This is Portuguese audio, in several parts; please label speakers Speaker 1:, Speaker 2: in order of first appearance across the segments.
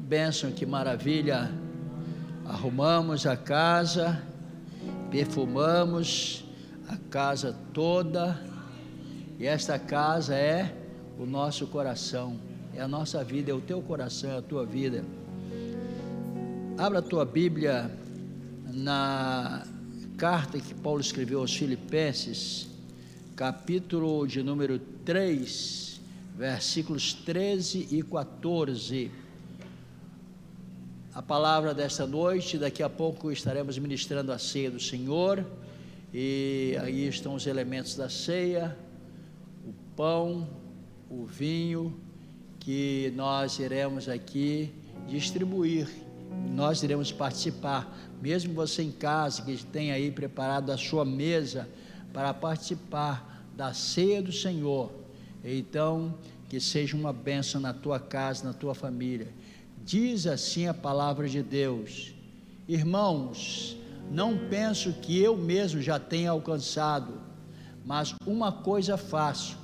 Speaker 1: bênção, que maravilha. Arrumamos a casa, perfumamos a casa toda, e esta casa é o nosso coração, é a nossa vida, é o teu coração, é a tua vida. Abra a tua Bíblia na carta que Paulo escreveu aos Filipenses, capítulo de número 3, versículos 13 e 14. A palavra desta noite, daqui a pouco estaremos ministrando a ceia do Senhor, e aí estão os elementos da ceia, o pão, o vinho, que nós iremos aqui distribuir, nós iremos participar, mesmo você em casa, que tem aí preparado a sua mesa para participar da ceia do Senhor, então, que seja uma bênção na tua casa, na tua família. Diz assim a palavra de Deus: irmãos, não penso que eu mesmo já tenha alcançado, mas uma coisa faço,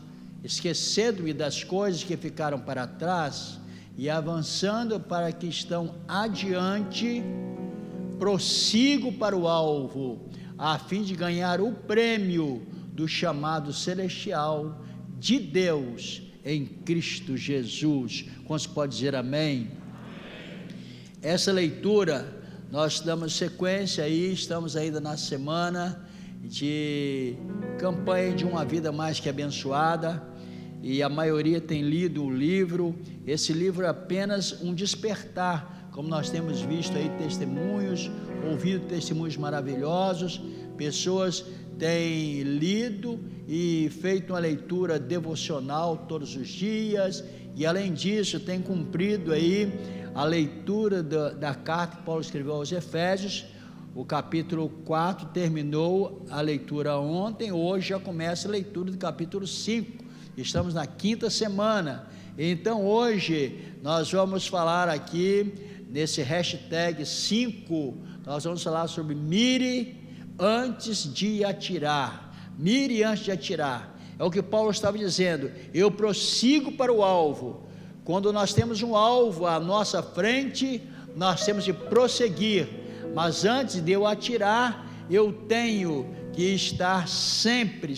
Speaker 1: esquecendo-me das coisas que ficaram para trás e avançando para que estão adiante, prossigo para o alvo, a fim de ganhar o prêmio do chamado celestial de Deus em Cristo Jesus. Quantos pode dizer amém? Essa leitura, nós damos sequência aí, estamos ainda na semana de campanha de uma vida mais que abençoada, e a maioria tem lido o livro. Esse livro é apenas um despertar, como nós temos visto aí testemunhos, ouvido testemunhos maravilhosos, pessoas têm lido e feito uma leitura devocional todos os dias, e além disso tem cumprido aí a leitura da carta que Paulo escreveu aos Efésios. O capítulo 4 terminou a leitura ontem, hoje já começa a leitura do capítulo 5, estamos na quinta semana. Então hoje nós vamos falar aqui, nesse hashtag 5, nós vamos falar sobre mire antes de atirar. Mire antes de atirar, é o que Paulo estava dizendo, eu prossigo para o alvo. Quando nós temos um alvo à nossa frente, nós temos de prosseguir, mas antes de eu atirar, eu tenho que estar sempre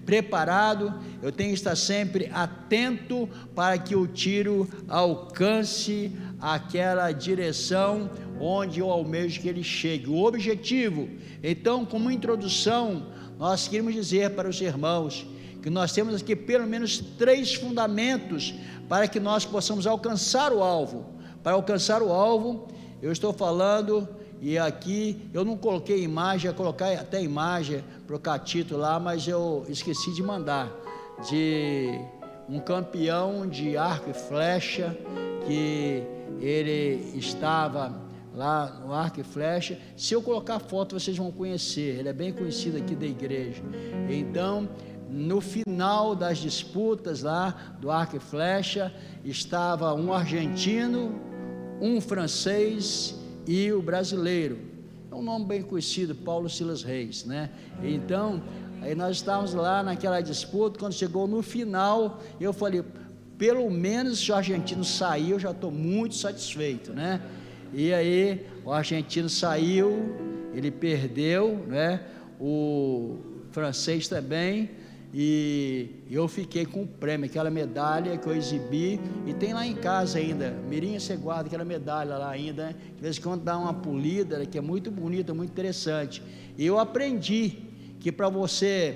Speaker 1: preparado, eu tenho que estar sempre atento para que o tiro alcance aquela direção onde eu almejo que ele chegue, o objetivo. Então, como introdução, nós queremos dizer para os irmãos que nós temos aqui pelo menos 3 fundamentos para que nós possamos alcançar o alvo. Para alcançar o alvo, eu estou falando, e aqui eu não coloquei imagem, ia colocar até imagem para o Catito lá, mas eu esqueci de mandar, de um campeão de arco e flecha, que ele estava lá no arco e flecha. Se eu colocar foto, vocês vão conhecer, ele é bem conhecido aqui da igreja. Então, no final das disputas lá do arco e flecha, estava um argentino, um francês e o brasileiro, é um nome bem conhecido, Paulo Silas Reis, né? Então, aí nós estávamos lá naquela disputa. Quando chegou no final, eu falei, pelo menos se o argentino sair, eu já estou muito satisfeito, né? E aí, o argentino saiu, ele perdeu, né? O francês também, e eu fiquei com o prêmio, aquela medalha que eu exibi, e tem lá em casa ainda. Mirinha, você guarda aquela medalha lá ainda, né? De vez em quando dá uma polida, que é muito bonita, muito interessante. E eu aprendi que para você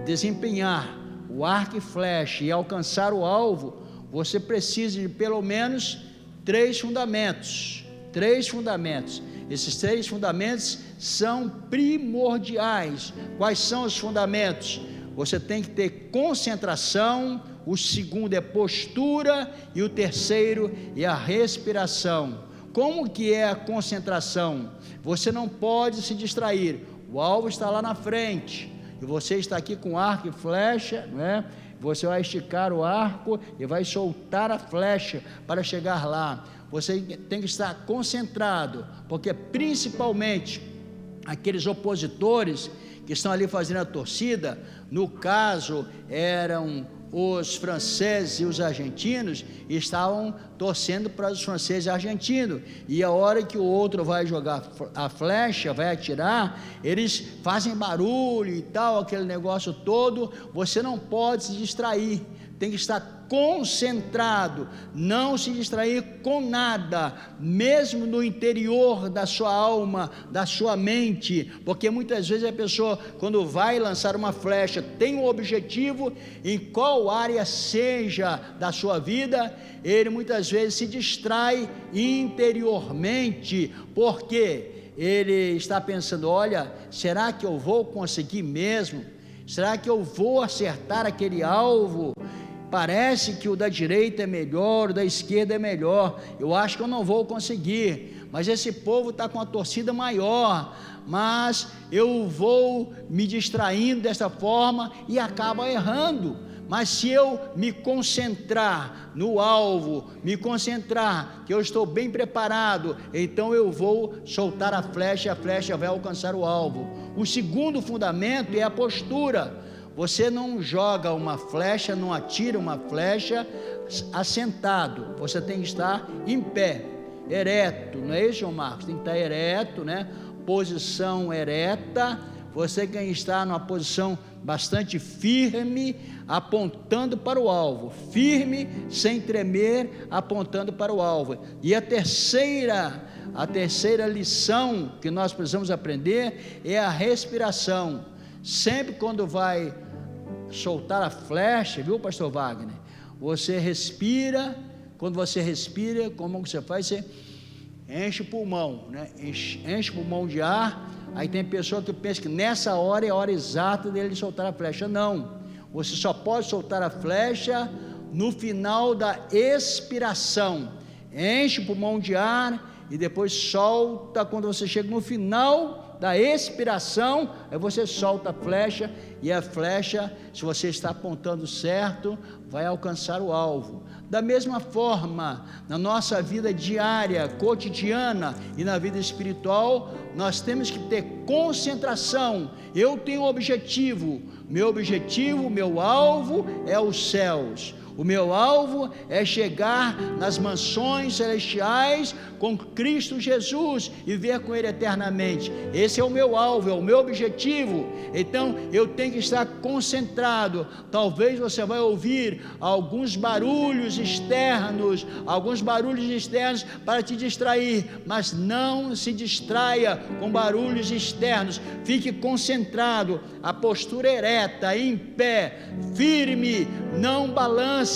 Speaker 1: desempenhar o arco e flecha e alcançar o alvo, você precisa de pelo menos 3 fundamentos. 3 fundamentos. Esses 3 fundamentos são primordiais. Quais são os fundamentos? Você tem que ter concentração, o segundo é postura, e o terceiro é a respiração. Como que é a concentração? Você não pode se distrair, o alvo está lá na frente, e você está aqui com arco e flecha, né? Você vai esticar o arco e vai soltar a flecha para chegar lá. Você tem que estar concentrado, porque principalmente aqueles opositores que estão ali fazendo a torcida, no caso eram os franceses e os argentinos estavam torcendo para os franceses e argentinos, e a hora que o outro vai jogar a flecha, vai atirar, eles fazem barulho e tal, aquele negócio todo. Você não pode se distrair, tem que estar concentrado, não se distrair com nada, mesmo no interior da sua alma, da sua mente, porque muitas vezes a pessoa, quando vai lançar uma flecha, tem um objetivo, em qual área seja da sua vida, ele muitas vezes se distrai interiormente, porque ele está pensando: olha, será que eu vou conseguir mesmo? Será que eu vou acertar aquele alvo? Parece que o da direita é melhor, o da esquerda é melhor, eu acho que eu não vou conseguir, mas esse povo está com a torcida maior, mas eu vou me distraindo dessa forma e acabo errando. Mas se eu me concentrar no alvo, me concentrar que eu estou bem preparado, então eu vou soltar a flecha, e a flecha vai alcançar o alvo. O segundo fundamento é a postura. Você não joga uma flecha, não atira uma flecha assentado, você tem que estar em pé, ereto, não é isso, João Marcos? Tem que estar ereto, né? Posição ereta, você tem que estar numa posição bastante firme, apontando para o alvo, firme, sem tremer, apontando para o alvo. E a terceira lição que nós precisamos aprender é a respiração. Sempre quando vai soltar a flecha, viu, pastor Wagner, você respira. Quando você respira, como você faz? Você enche o pulmão, né? Enche o pulmão de ar. Aí tem pessoa que pensa que nessa hora é a hora exata dele soltar a flecha. Não, você só pode soltar a flecha no final da expiração. Enche o pulmão de ar e depois solta. Quando você chega no final da expiração, aí você solta a flecha, e a flecha, se você está apontando certo, vai alcançar o alvo. Da mesma forma, na nossa vida diária, cotidiana e na vida espiritual, nós temos que ter concentração. Eu tenho um objetivo, meu alvo é os céus. O meu alvo é chegar nas mansões celestiais com Cristo Jesus e viver com Ele eternamente. Esse é o meu alvo, é o meu objetivo. Então eu tenho que estar concentrado. Talvez você vai ouvir alguns barulhos externos para te distrair, mas não se distraia com barulhos externos. Fique concentrado, a postura ereta, em pé, firme, não balance,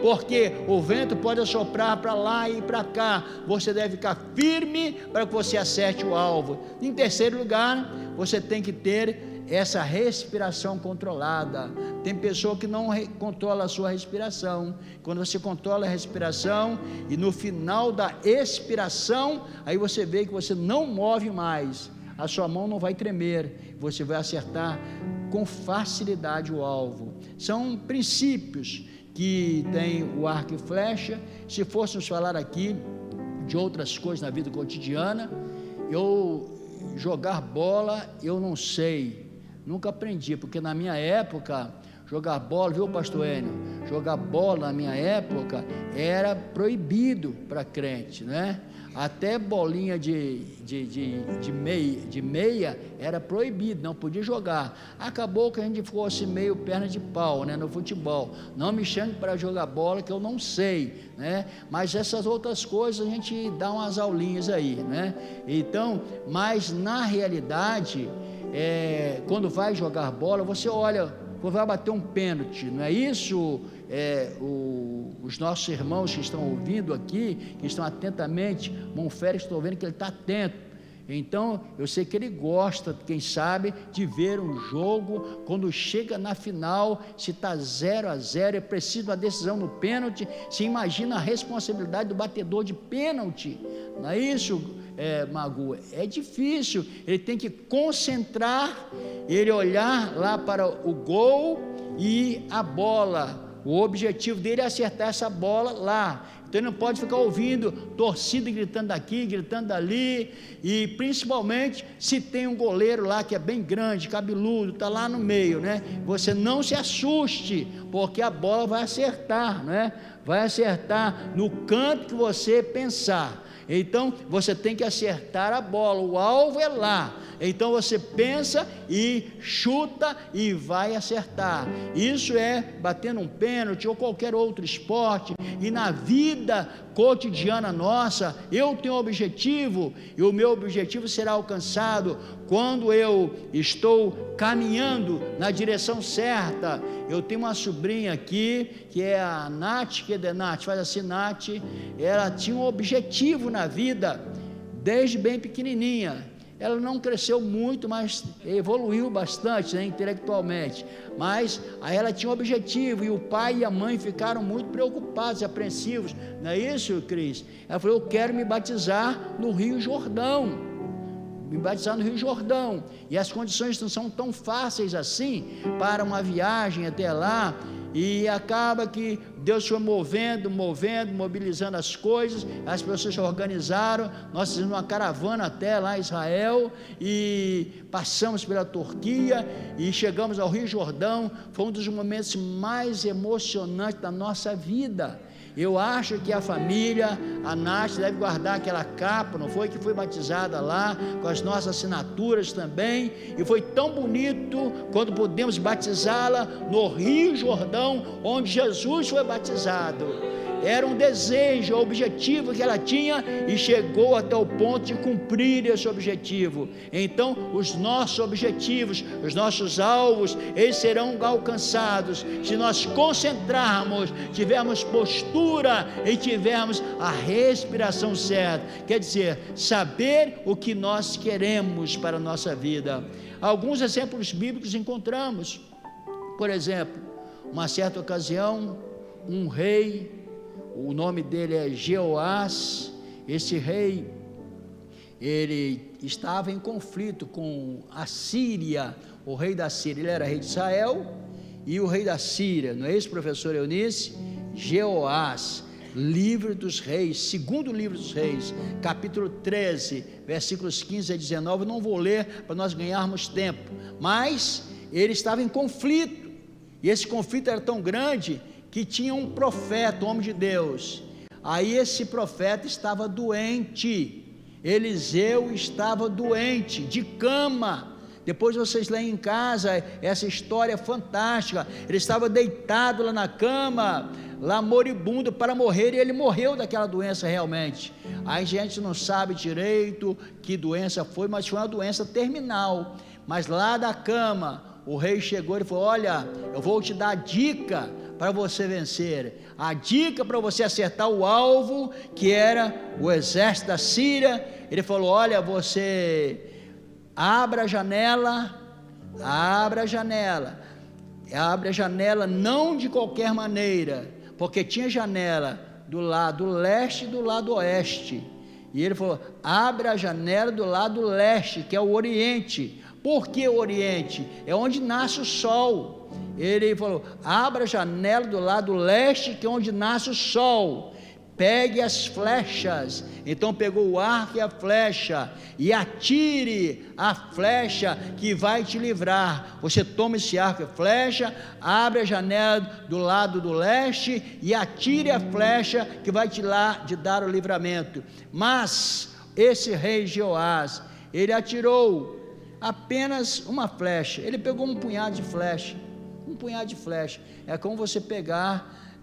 Speaker 1: porque o vento pode assoprar para lá e para cá. Você deve ficar firme para que você acerte o alvo. Em terceiro lugar, você tem que ter essa respiração controlada. Tem pessoa que não controla a sua respiração. Quando você controla a respiração e no final da expiração, aí você vê que você não move mais, a sua mão não vai tremer, você vai acertar com facilidade o alvo. São princípios que tem o arco e flecha. Se fôssemos falar aqui de outras coisas na vida cotidiana, jogar bola, eu não sei, nunca aprendi, porque na minha época, jogar bola, viu, pastor Enio? Jogar bola na minha época era proibido para crente, né? Até bolinha de meia era proibido, não podia jogar. Acabou que a gente ficou assim meio perna de pau, né, no futebol. Não me chame para jogar bola, que eu não sei, né? Mas essas outras coisas a gente dá umas aulinhas aí, né? Então, mas na realidade, quando vai jogar bola, você olha, quando vai bater um pênalti, não é isso? Os nossos irmãos que estão ouvindo aqui, que estão atentamente, irmão Félix, estou vendo que ele está atento. Então eu sei que ele gosta, quem sabe, de ver um jogo. Quando chega na final, se está 0-0, é preciso uma decisão no pênalti. Se imagina a responsabilidade do batedor de pênalti, não é isso, Magu? É difícil, ele tem que concentrar, ele olhar lá para o gol e a bola. o objetivo dele é acertar essa bola lá. Então ele não pode ficar ouvindo torcida gritando aqui, gritando ali, e principalmente se tem um goleiro lá que é bem grande, cabeludo, está lá no meio, né? Você não se assuste, porque a bola vai acertar, né? Vai acertar no canto que você pensar. Então você tem que acertar a bola, o alvo é lá. Então você pensa e chuta e vai acertar. Isso é batendo um pênalti ou qualquer outro esporte. E na vida cotidiana nossa, eu tenho um objetivo, e o meu objetivo será alcançado quando eu estou caminhando na direção certa. Eu tenho uma sobrinha aqui, que é a Nath, que é de Nath, faz assim, Nath. Ela tinha um objetivo na vida, desde bem pequenininha. Ela não cresceu muito, mas evoluiu bastante, né, intelectualmente, mas aí ela tinha um objetivo, e o pai e a mãe ficaram muito preocupados, apreensivos, não é isso, Cris? Ela falou: eu quero me batizar no Rio Jordão, e as condições não são tão fáceis assim, para uma viagem até lá, e acaba que Deus foi mobilizando as coisas, as pessoas se organizaram, nós fizemos uma caravana até lá em Israel, e passamos pela Turquia, e chegamos ao Rio Jordão. Foi um dos momentos mais emocionantes da nossa vida. Eu acho que a família, a Nath deve guardar aquela capa, não foi? Que foi batizada lá, com as nossas assinaturas também, e foi tão bonito quando pudemos batizá-la no Rio Jordão, onde Jesus foi batizado. Era um desejo, um objetivo que ela tinha, e chegou até o ponto de cumprir esse objetivo. Então os nossos objetivos, os nossos alvos, eles serão alcançados se nós concentrarmos, tivermos postura e tivermos a respiração certa, quer dizer, saber o que nós queremos para a nossa vida. Alguns exemplos bíblicos encontramos. Por exemplo, uma certa ocasião, um rei, o nome dele é Jeoás. Esse rei, ele estava em conflito com a Síria, o rei da Síria. Ele era rei de Israel e o rei da Síria, não é isso, professor Eunice? Jeoás, livro dos reis, segundo livro dos reis, capítulo 13, versículos 15 a 19, eu não vou ler para nós ganharmos tempo, mas ele estava em conflito, e esse conflito era tão grande, que tinha um profeta, um homem de Deus. Aí esse profeta estava doente, Eliseu estava doente, de cama. Depois vocês leem em casa essa história fantástica. Ele estava deitado lá na cama, lá moribundo para morrer, e ele morreu daquela doença realmente. Aí a gente não sabe direito que doença foi, mas foi uma doença terminal. Mas lá da cama, o rei chegou e falou: olha, eu vou te dar a dica para você vencer, a dica para você acertar o alvo, que era o exército da Síria. Ele falou: olha, você abra a janela, não de qualquer maneira, porque tinha janela do lado leste e do lado oeste, e ele falou: abra a janela do lado leste, que é o oriente. Por que o oriente? É onde nasce o sol. Ele falou: abra a janela do lado leste, que é onde nasce o sol, pegue as flechas. Então pegou o arco e a flecha, e atire a flecha que vai te livrar. Você toma esse arco e flecha, abre a janela do lado do leste e atire a flecha que vai te dar o livramento. Mas esse rei Jeoás, ele atirou apenas uma flecha. Ele pegou um punhado de flecha. É como você pegar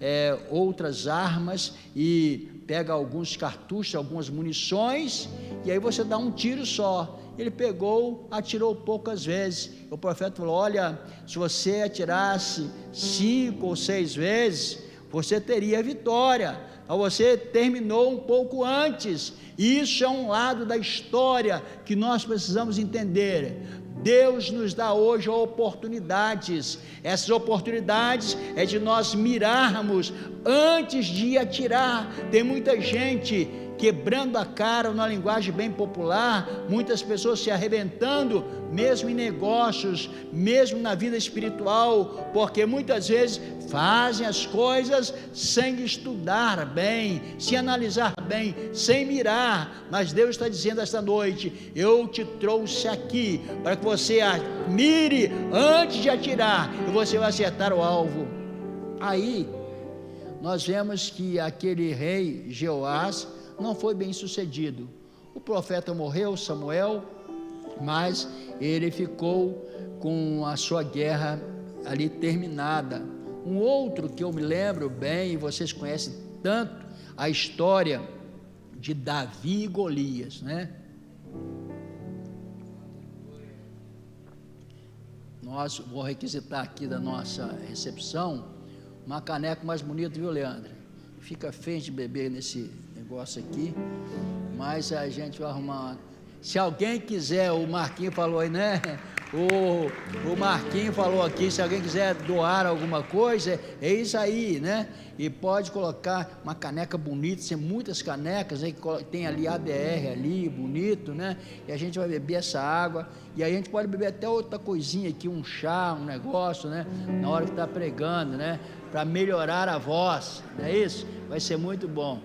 Speaker 1: outras armas e pega alguns cartuchos, algumas munições, e aí você dá um tiro só. Ele pegou, atirou poucas vezes. O profeta falou: olha, se você atirasse 5 ou 6 vezes, você teria vitória. Então você terminou um pouco antes. Isso é um lado da história que nós precisamos entender. Deus nos dá hoje oportunidades. Essas oportunidades é de nós mirarmos antes de atirar. Tem muita gente quebrando a cara, numa linguagem bem popular, muitas pessoas se arrebentando, mesmo em negócios, mesmo na vida espiritual, porque muitas vezes fazem as coisas sem estudar bem, sem analisar bem, sem mirar. Mas Deus está dizendo esta noite: eu te trouxe aqui para que você mire antes de atirar, e você vai acertar o alvo. Aí nós vemos que aquele rei Jeoás não foi bem sucedido. O profeta morreu, Samuel, mas ele ficou com a sua guerra ali terminada. Um outro que eu me lembro bem, e vocês conhecem tanto, a história de Davi e Golias, né? Nós vou requisitar aqui da nossa recepção uma caneca mais bonita, viu, Leandro? Fica feio de beber nesse negócio aqui, mas a gente vai arrumar. Se alguém quiser, o Marquinhos falou aí, né? O Marquinhos falou aqui, se alguém quiser doar alguma coisa, é isso aí, né? E pode colocar uma caneca bonita, tem muitas canecas, aí tem ali ADR ali, bonito, né? E a gente vai beber essa água, e aí a gente pode beber até outra coisinha aqui, um chá, um negócio, né? Na hora que está pregando, né? Para melhorar a voz, não é isso? Vai ser muito bom.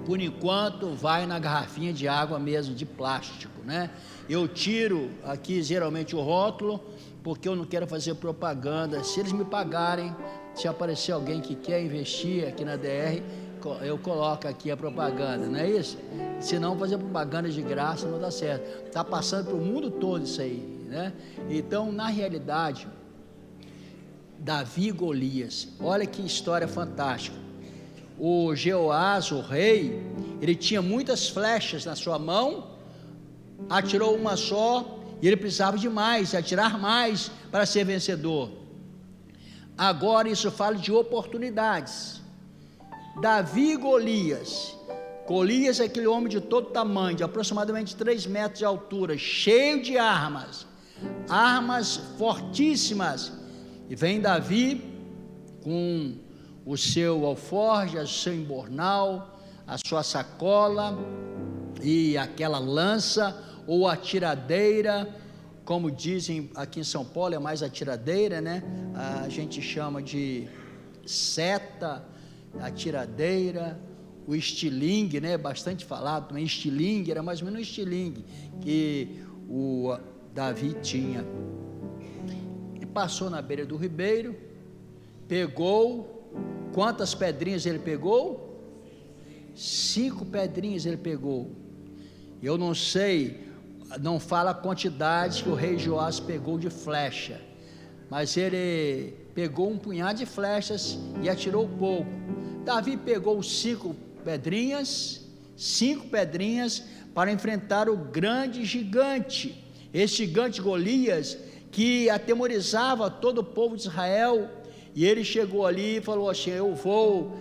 Speaker 1: Por enquanto vai na garrafinha de água mesmo, de plástico, né? Eu tiro aqui geralmente o rótulo, porque eu não quero fazer propaganda. Se eles me pagarem, se aparecer alguém que quer investir aqui na DR, eu coloco aqui a propaganda, não é isso? Se não, fazer propaganda de graça não dá certo. Está passando para o mundo todo isso aí, né? Então, na realidade, Davi e Golias, olha que história fantástica. O Jeoás, o rei, ele tinha muitas flechas na sua mão, atirou uma só, e ele precisava de mais, atirar mais para ser vencedor. Agora isso fala de oportunidades. Davi e Golias. Golias é aquele homem de todo tamanho, de aproximadamente 3 metros de altura, cheio de armas fortíssimas. E vem Davi com o seu alforje, o seu embornal, a sua sacola e aquela lança ou atiradeira, como dizem aqui em São Paulo, é mais atiradeira, né? A gente chama de seta, atiradeira, o estilingue, né? Bastante falado também, estilingue, era mais ou menos o estilingue que o Davi tinha. E passou na beira do ribeiro, pegou. Quantas pedrinhas ele pegou? 5 pedrinhas ele pegou. Eu não sei, não fala a quantidade que o rei Joás pegou de flecha, mas ele pegou um punhado de flechas e atirou pouco. Davi pegou 5 pedrinhas para enfrentar o grande gigante, esse gigante Golias, que atemorizava todo o povo de Israel. E ele chegou ali e falou assim: eu vou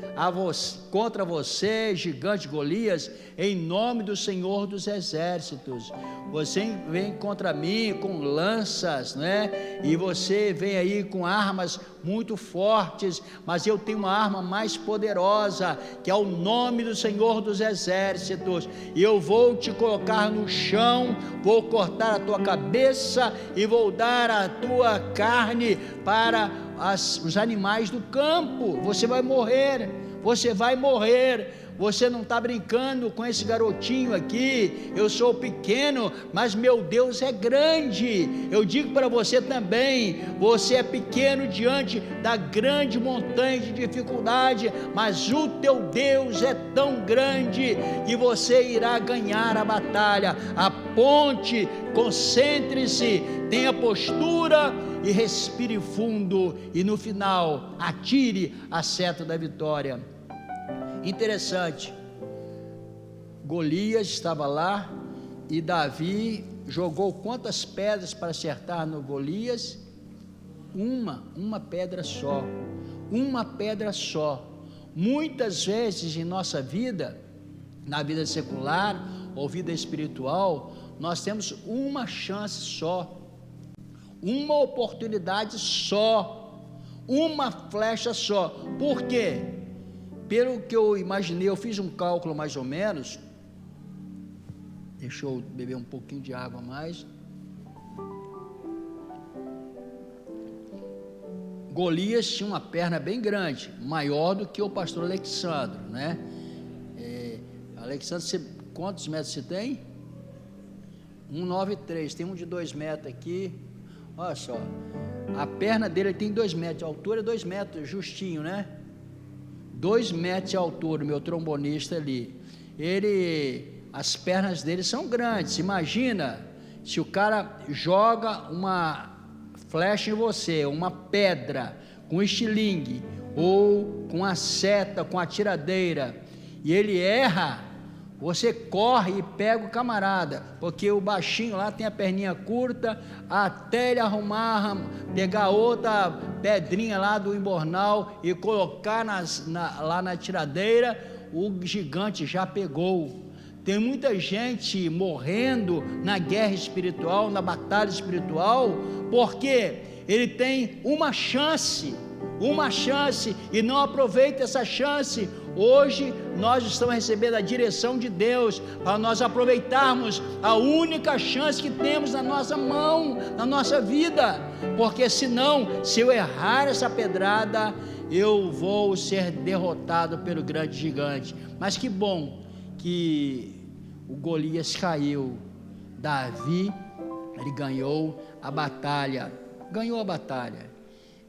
Speaker 1: contra você, gigante Golias, em nome do Senhor dos Exércitos. Você vem contra mim com lanças, né? E você vem aí com armas muito fortes, mas eu tenho uma arma mais poderosa, que é o nome do Senhor dos Exércitos. E eu vou te colocar no chão, vou cortar a tua cabeça e vou dar a tua carne para os animais do campo. Você vai morrer, você vai morrer. Você não está brincando com esse garotinho aqui. Eu sou pequeno, mas meu Deus é grande. Eu digo para você também, você é pequeno diante da grande montanha de dificuldade, mas o teu Deus é tão grande que você irá ganhar a batalha. Aponte, concentre-se, tenha postura e respire fundo, e no final atire a seta da vitória. Interessante, Golias estava lá e Davi jogou quantas pedras para acertar no Golias? Uma pedra só, uma pedra só. Muitas vezes em nossa vida, na vida secular ou vida espiritual, nós temos uma chance só, uma oportunidade só, uma flecha só. Por quê? pelo que eu imaginei, eu fiz um cálculo mais ou menos. Deixa eu beber um pouquinho de água a mais. Golias tinha uma perna bem grande, maior do que o pastor Alexandre, né? Alexandre, quantos metros você tem? 1,93, tem um de 2 metros aqui. Olha só, a perna dele tem 2 metros, a altura é 2 metros, justinho, né? 2 metros de altura, meu trombonista ali. As pernas dele são grandes. Imagina se o cara joga uma flecha em você, uma pedra com estilingue, ou com a seta, com a tiradeira, e ele erra, você corre e pega o camarada, porque o baixinho lá tem a perninha curta, até ele arrumar, pegar outra pedrinha lá do embornal e colocar lá na tiradeira, o gigante já pegou. Tem muita gente morrendo na guerra espiritual, na batalha espiritual, porque ele tem uma chance, e não aproveita essa chance. Hoje nós estamos recebendo a direção de Deus, para nós aproveitarmos a única chance que temos na nossa mão, na nossa vida, porque senão, se eu errar essa pedrada, eu vou ser derrotado pelo grande gigante. Mas que bom que o Golias caiu, Davi, ele ganhou a batalha.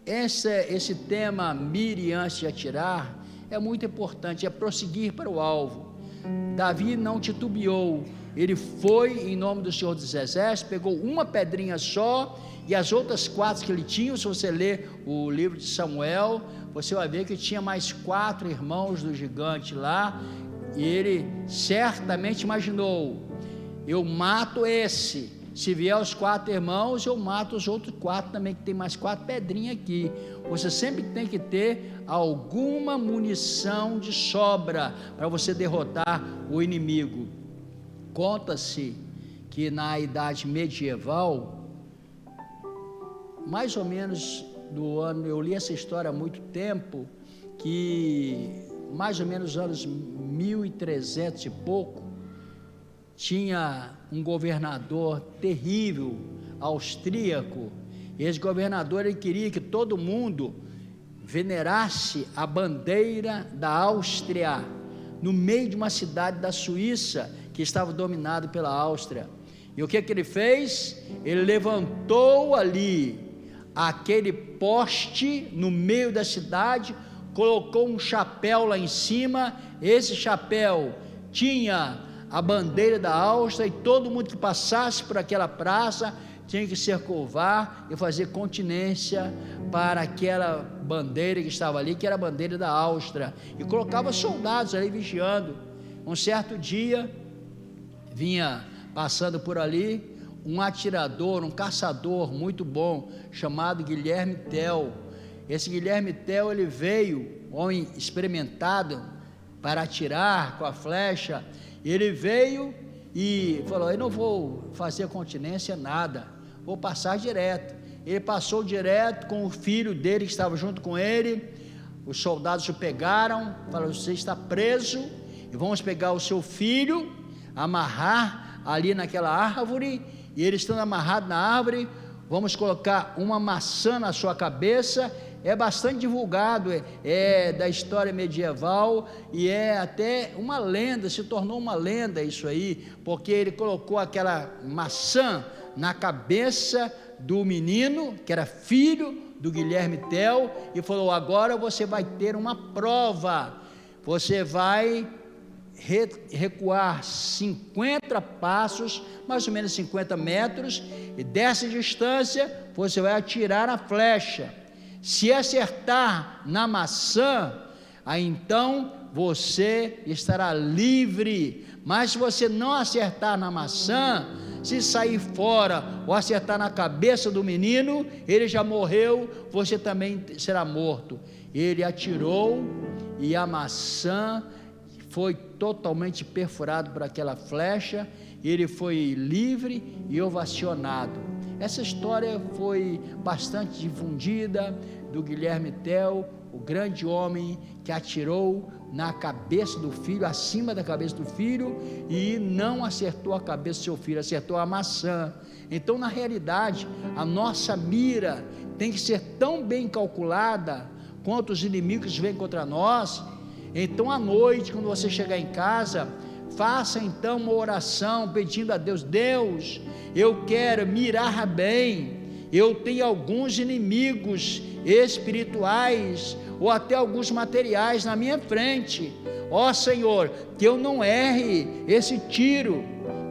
Speaker 1: Esse tema, mire antes de atirar, é muito importante, é prosseguir para o alvo. Davi não titubeou, ele foi em nome do Senhor dos Exércitos, pegou uma pedrinha só, e as outras 4 que ele tinha, se você ler o livro de Samuel, você vai ver que tinha mais 4 irmãos do gigante lá, e ele certamente imaginou: eu mato esse, se vier os 4 irmãos, eu mato os outros 4 também, que tem mais 4 pedrinhas aqui. Você sempre tem que ter alguma munição de sobra, para você derrotar o inimigo. Conta-se que na idade medieval, mais ou menos do ano, eu li essa história há muito tempo, que mais ou menos anos 1300 e pouco, tinha um governador terrível, austríaco. Esse governador, ele queria que todo mundo venerasse a bandeira da Áustria, no meio de uma cidade da Suíça, que estava dominada pela Áustria. E o que ele fez? Ele levantou ali aquele poste no meio da cidade, colocou um chapéu lá em cima. Esse chapéu tinha a bandeira da Áustria, e todo mundo que passasse por aquela praça tinha que se curvar e fazer continência para aquela bandeira que estava ali, que era a bandeira da Áustria, e colocava soldados ali vigiando. Um certo dia, vinha passando por ali um atirador, um caçador muito bom, chamado Guilherme Tell. Esse Guilherme Tell, ele veio, homem experimentado para atirar com a flecha. Ele veio e falou: eu não vou fazer continência nada, vou passar direto. Ele passou direto com o filho dele que estava junto com ele. Os soldados o pegaram, falaram: você está preso, e vamos pegar o seu filho, amarrar ali naquela árvore, e ele estando amarrado na árvore, vamos colocar uma maçã na sua cabeça. É bastante divulgado, é da história medieval, e é até uma lenda, se tornou uma lenda isso aí, porque ele colocou aquela maçã na cabeça do menino, que era filho do Guilherme Tell, e falou: agora você vai ter uma prova, você vai recuar 50 passos, mais ou menos 50 metros, e dessa distância você vai atirar a flecha. Se acertar na maçã, aí então você estará livre. Mas se você não acertar na maçã, se sair fora ou acertar na cabeça do menino, ele já morreu, você também será morto. Ele atirou e a maçã foi totalmente perfurado por aquela flecha, ele foi livre e ovacionado. Essa história foi bastante difundida, do Guilherme Tell, o grande homem que atirou na cabeça do filho, acima da cabeça do filho, e não acertou a cabeça do seu filho, acertou a maçã. Então, na realidade, a nossa mira tem que ser tão bem calculada quanto os inimigos vêm contra nós. Então, à noite, quando você chegar em casa, faça então uma oração pedindo a Deus: Deus, eu quero mirar bem, eu tenho alguns inimigos espirituais ou até alguns materiais na minha frente, ó Senhor, que eu não erre esse tiro,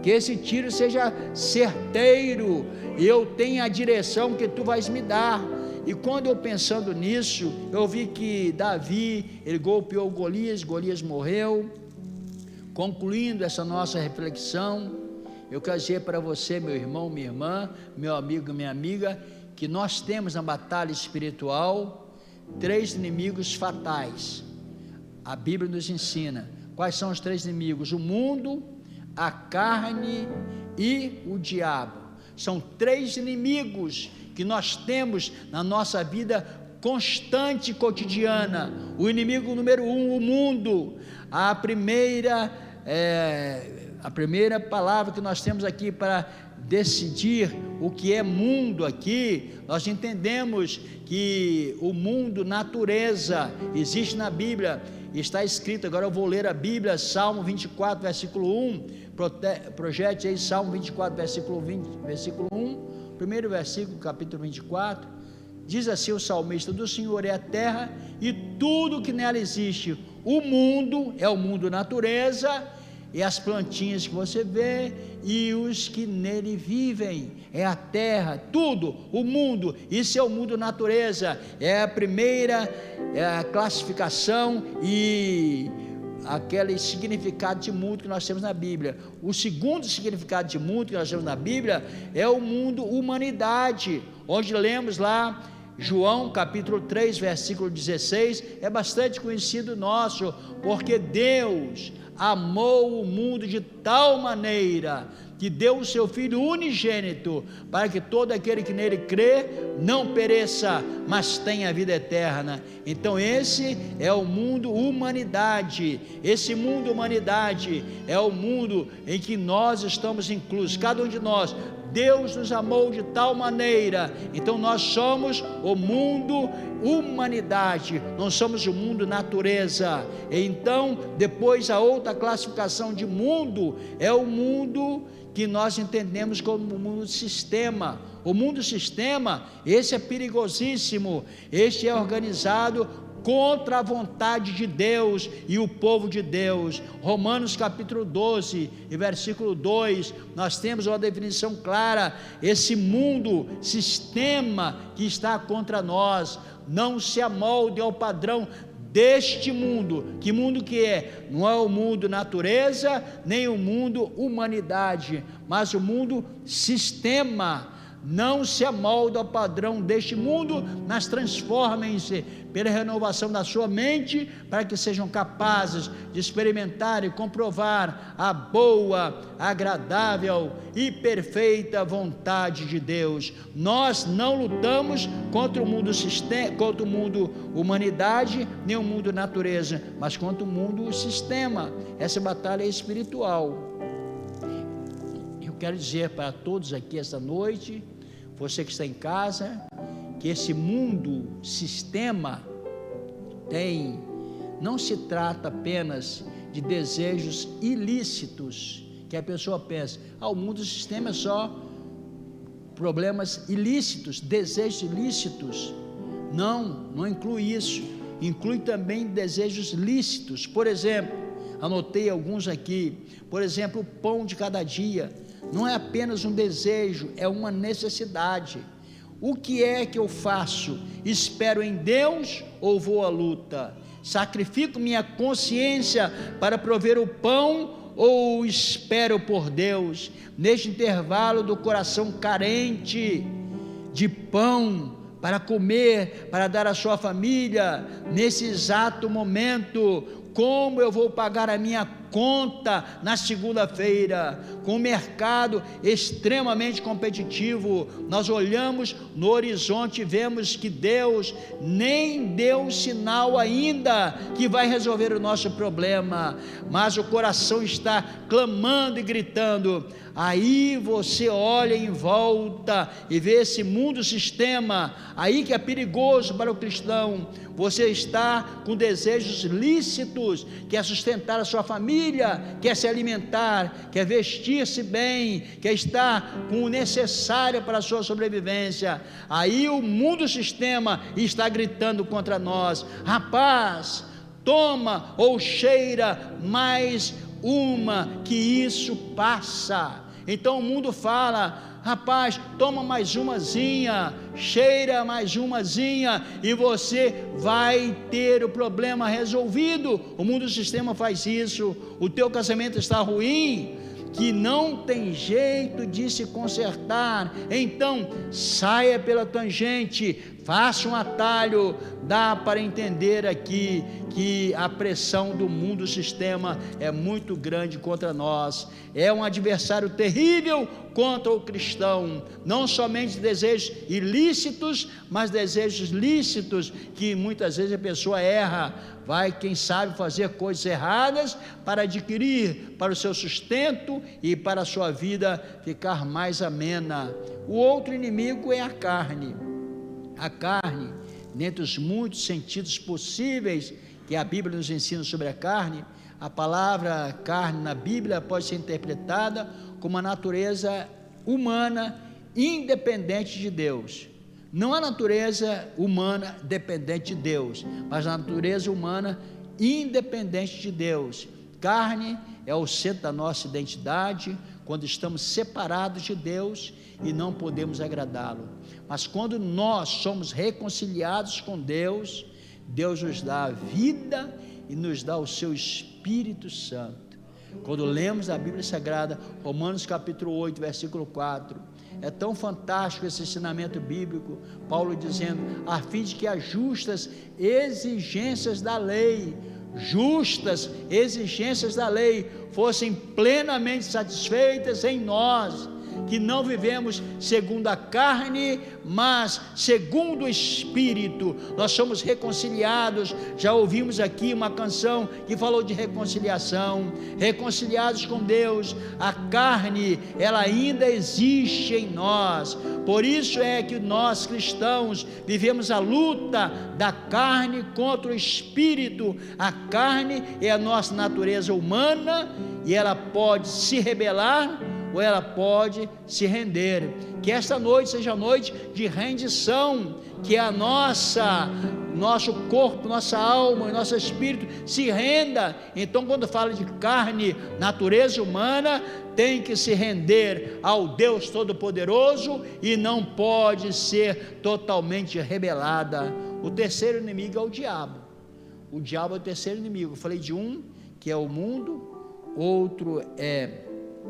Speaker 1: que esse tiro seja certeiro, e eu tenha a direção que Tu vais me dar. E quando eu pensando nisso, eu vi que Davi, ele golpeou Golias, Golias morreu. Concluindo essa nossa reflexão, eu quero dizer para você, meu irmão, minha irmã, meu amigo, minha amiga, que nós temos na batalha espiritual 3 inimigos fatais. A Bíblia nos ensina quais são os 3 inimigos: o mundo, a carne e o diabo. São 3 inimigos que nós temos na nossa vida constante e cotidiana. O inimigo número 1, o mundo. A primeira palavra que nós temos aqui para decidir o que é mundo aqui, nós entendemos que o mundo, natureza, existe na Bíblia, está escrito. Agora eu vou ler a Bíblia, Salmo 24, versículo 1, projete aí Salmo 24, versículo 1, primeiro versículo, capítulo 24, diz assim o salmista: do Senhor é a terra e tudo que nela existe. O mundo é o mundo natureza, e as plantinhas que você vê, e os que nele vivem, é a terra, tudo, o mundo, isso é o mundo natureza, é a primeira classificação e aquele significado de mundo que nós temos na Bíblia. O segundo significado de mundo que nós temos na Bíblia é o mundo humanidade, onde lemos lá João capítulo 3, versículo 16, é bastante conhecido nosso, porque Deus amou o mundo de tal maneira que deu o seu Filho unigênito, para que todo aquele que nele crê não pereça, mas tenha vida eterna. Então esse é o mundo humanidade. Esse mundo humanidade é o mundo em que nós estamos inclusos, cada um de nós. Deus nos amou de tal maneira, então nós somos o mundo humanidade, não somos o mundo natureza. Então depois a outra classificação de mundo é o mundo que nós entendemos como o mundo sistema. O mundo sistema, esse é perigosíssimo, este é organizado contra a vontade de Deus e o povo de Deus. Romanos capítulo 12 e versículo 2, nós temos uma definição clara: esse mundo, sistema que está contra nós, não se amolde ao padrão deste mundo. Que mundo que é? Não é o mundo natureza, nem o mundo humanidade, mas o mundo sistema. Não se amolda ao padrão deste mundo, mas transformem-se pela renovação da sua mente, para que sejam capazes de experimentar e comprovar a boa, agradável e perfeita vontade de Deus. Nós não lutamos contra o mundo sistema, contra o mundo humanidade, nem o mundo natureza, mas contra o mundo sistema. Essa batalha é espiritual. Quero dizer para todos aqui esta noite, você que está em casa, que esse mundo sistema não se trata apenas de desejos ilícitos, que a pessoa pensa: o mundo sistema é só problemas ilícitos, desejos ilícitos. Não inclui isso, inclui também desejos lícitos. Por exemplo, anotei alguns aqui, por exemplo, o pão de cada dia. Não é apenas um desejo, é uma necessidade. O que é que eu faço? Espero em Deus ou vou à luta? Sacrifico minha consciência para prover o pão ou espero por Deus? Neste intervalo do coração carente de pão para comer, para dar à sua família, nesse exato momento, como eu vou pagar a minha conta na segunda-feira, com o mercado extremamente competitivo, nós olhamos no horizonte e vemos que Deus nem deu sinal ainda que vai resolver o nosso problema, mas o coração está clamando e gritando. Aí você olha em volta e vê esse mundo sistema, aí que é perigoso para o cristão. Você está com desejos lícitos, quer sustentar a sua família, quer se alimentar, quer vestir-se bem, quer estar com o necessário para a sua sobrevivência. Aí o mundo sistema está gritando contra nós: rapaz, toma ou cheira mais uma, que isso passa. Então o mundo fala: rapaz, toma mais umazinha, cheira mais umazinha, e você vai ter o problema resolvido. O mundo do sistema faz isso. O teu casamento está ruim, que não tem jeito de se consertar, então saia pela tangente, faça um atalho. Dá para entender aqui que a pressão do mundo sistema é muito grande contra nós, é um adversário terrível contra o cristão, não somente desejos ilícitos, mas desejos lícitos, que muitas vezes a pessoa erra, vai, quem sabe, fazer coisas erradas para adquirir, para o seu sustento e para a sua vida ficar mais amena. O outro inimigo é a carne. A carne, dentre os muitos sentidos possíveis que a Bíblia nos ensina sobre a carne, a palavra carne na Bíblia pode ser interpretada como a natureza humana independente de Deus. Não a natureza humana dependente de Deus, mas a natureza humana independente de Deus. Carne é o centro da nossa identidade, quando estamos separados de Deus e não podemos agradá-lo. Mas quando nós somos reconciliados com Deus, Deus nos dá a vida e nos dá o seu Espírito Santo. Quando lemos a Bíblia Sagrada, Romanos capítulo 8, versículo 4, é tão fantástico esse ensinamento bíblico, Paulo dizendo: a fim de que as justas exigências da lei, fossem plenamente satisfeitas em nós, que não vivemos segundo a carne, mas segundo o Espírito. Nós somos reconciliados. Já ouvimos aqui uma canção que falou de reconciliação, reconciliados com Deus. A carne, ela ainda existe em nós, por isso é que nós cristãos vivemos a luta da carne contra o Espírito. A carne é a nossa natureza humana, e ela pode se rebelar ou ela pode se render. Que esta noite seja noite de rendição, que a nosso corpo, nossa alma e nosso espírito se renda. Então, quando fala de carne, natureza humana, tem que se render ao Deus Todo-Poderoso e não pode ser totalmente rebelada. O terceiro inimigo é o diabo. O diabo é o terceiro inimigo. Eu falei de um, que é o mundo, outro é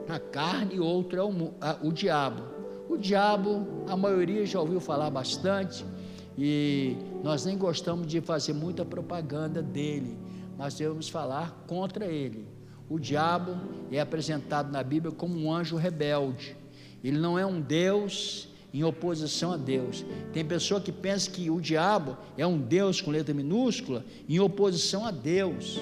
Speaker 1: a carne, e outro é o diabo. O diabo, a maioria já ouviu falar bastante, e nós nem gostamos de fazer muita propaganda dele, mas devemos falar contra ele. O diabo é apresentado na Bíblia como um anjo rebelde. Ele não é um Deus em oposição a Deus. Tem pessoa que pensa que o diabo é um Deus com letra minúscula em oposição a Deus.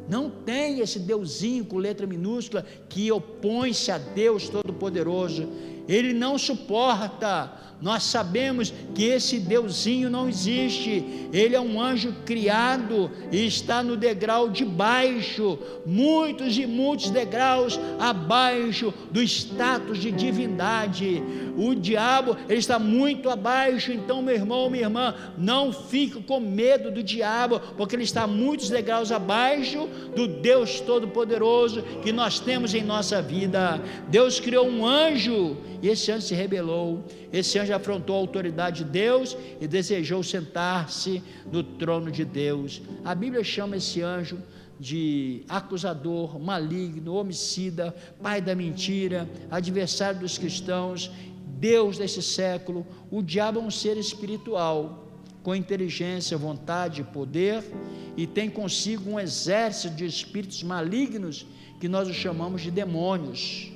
Speaker 1: Não tem esse Deusinho com letra minúscula que opõe-se a Deus Todo-Poderoso. Ele não suporta. Nós sabemos que esse Deusinho não existe. Ele é um anjo criado e está no degrau de baixo, muitos e muitos degraus abaixo do status de divindade. O diabo, ele está muito abaixo. Então, meu irmão, minha irmã, não fique com medo do diabo, porque ele está muitos degraus abaixo do Deus Todo-Poderoso que nós temos em nossa vida. Deus criou um anjo e esse anjo se rebelou. Esse anjo afrontou a autoridade de Deus e desejou sentar-se no trono de Deus. A Bíblia chama esse anjo de acusador, maligno, homicida, pai da mentira, adversário dos cristãos, Deus desse século. O diabo é um ser espiritual, com inteligência, vontade e poder, e tem consigo um exército de espíritos malignos, que nós os chamamos de demônios.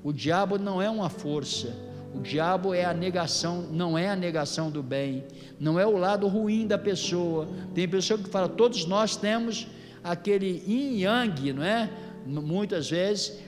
Speaker 1: O diabo não é uma força, o diabo é a negação, não é a negação do bem, não é o lado ruim da pessoa. Tem pessoa que fala, todos nós temos aquele yin yang, não é? Muitas vezes,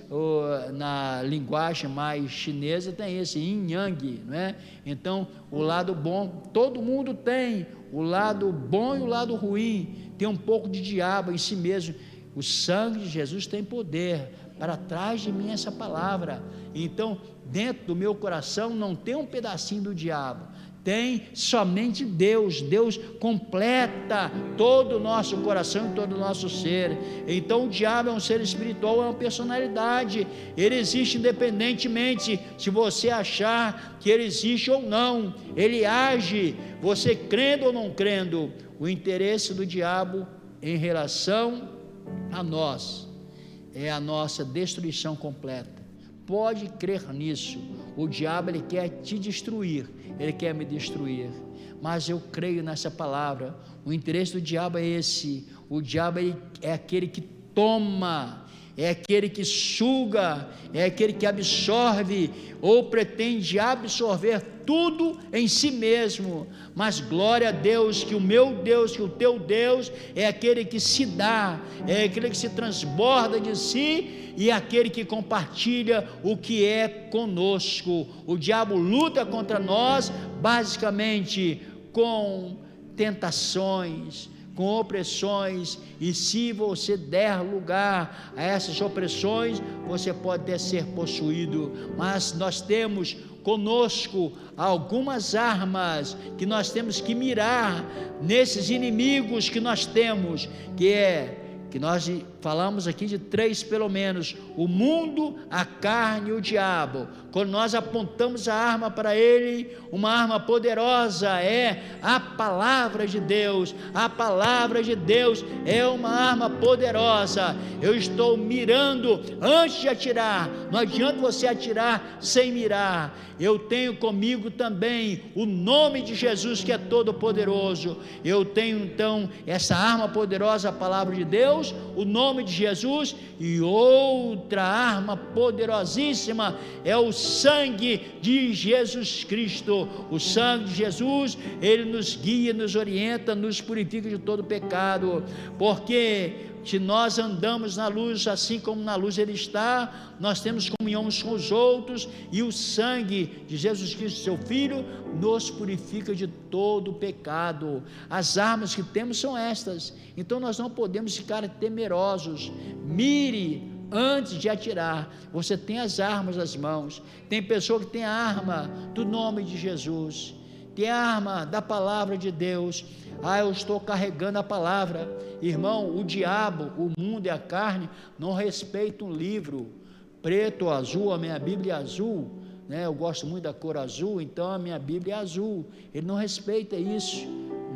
Speaker 1: na linguagem mais chinesa, tem esse yin yang, não é? Então, o lado bom, todo mundo tem, o lado bom e o lado ruim, tem um pouco de diabo em si mesmo. O sangue de Jesus tem poder. Para trás de mim essa palavra. Então, dentro do meu coração não tem um pedacinho do diabo, tem somente Deus. Deus completa todo o nosso coração e todo o nosso ser. Então o diabo é um ser espiritual, é uma personalidade, ele existe independentemente se você achar que ele existe ou não, ele age, você crendo ou não crendo. O interesse do diabo em relação a nós é a nossa destruição completa. Pode crer nisso. O diabo, ele quer te destruir, ele quer me destruir, mas eu creio nessa palavra. O interesse do diabo é esse. O diabo, ele é aquele que toma, é aquele que suga, é aquele que absorve ou pretende absorver tudo em si mesmo. Mas glória a Deus, que o meu Deus, que o teu Deus é aquele que se dá, é aquele que se transborda de si e é aquele que compartilha o que é conosco. O diabo luta contra nós basicamente com tentações, com opressões, e se você der lugar a essas opressões, você pode até ser possuído. Mas nós temos conosco algumas armas que nós temos que mirar nesses inimigos que nós temos, que nós falamos aqui de 3 pelo menos: o mundo, a carne e o diabo. Quando nós apontamos a arma para ele, uma arma poderosa é a palavra de Deus. A palavra de Deus é uma arma poderosa. Eu estou mirando antes de atirar, não adianta você atirar sem mirar. Eu tenho comigo também o nome de Jesus, que é todo poderoso. Eu tenho então essa arma poderosa, a palavra de Deus, o nome de Jesus, e outra arma poderosíssima é o sangue de Jesus Cristo. O sangue de Jesus, ele nos guia, nos orienta, nos purifica de todo pecado, porque se nós andamos na luz, assim como na luz ele está, nós temos comunhão uns com os outros, e o sangue de Jesus Cristo, seu Filho, nos purifica de todo pecado. As armas que temos são estas, então nós não podemos ficar temerosos. Mire antes de atirar. Você tem as armas nas mãos. Tem pessoa que tem a arma do nome de Jesus, tem a arma da palavra de Deus. Eu estou carregando a palavra. Irmão, o diabo, o mundo e a carne não respeitam um livro preto ou azul. A minha Bíblia é azul, né? Eu gosto muito da cor azul, então a minha Bíblia é azul. Ele não respeita isso,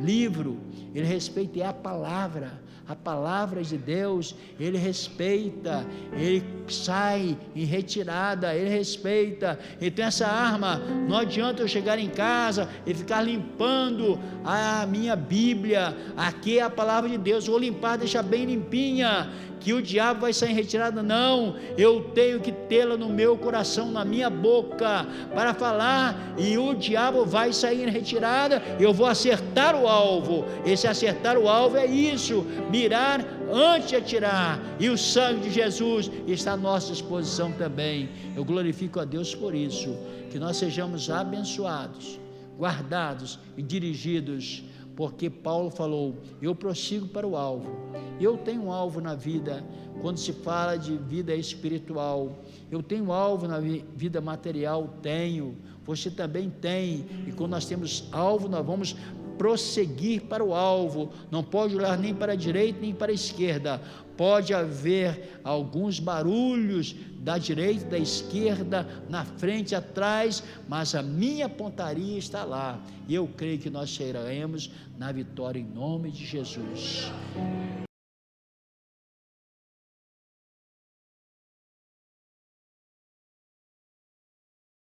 Speaker 1: livro. Ele respeita a palavra de Deus. Ele respeita, ele sai em retirada, ele respeita. Então essa arma, não adianta eu chegar em casa e ficar limpando a minha Bíblia. Aqui é a palavra de Deus, vou limpar, deixar bem limpinha, que o diabo vai sair em retirada. Não, eu tenho que tê-la no meu coração, na minha boca, para falar, e o diabo vai sair em retirada. Eu vou acertar o alvo. Esse acertar o alvo é isso, mirar antes de atirar, e o sangue de Jesus está à nossa disposição também. Eu glorifico a Deus por isso, que nós sejamos abençoados, guardados e dirigidos, porque Paulo falou: eu prossigo para o alvo. Eu tenho um alvo na vida. Quando se fala de vida espiritual, eu tenho alvo na vida material, tenho, você também tem. E quando nós temos alvo, nós vamos prosseguir para o alvo. Não pode olhar nem para a direita nem para a esquerda. Pode haver alguns barulhos da direita, da esquerda, na frente, atrás, mas a minha pontaria está lá, e eu creio que nós chegaremos na vitória em nome de Jesus.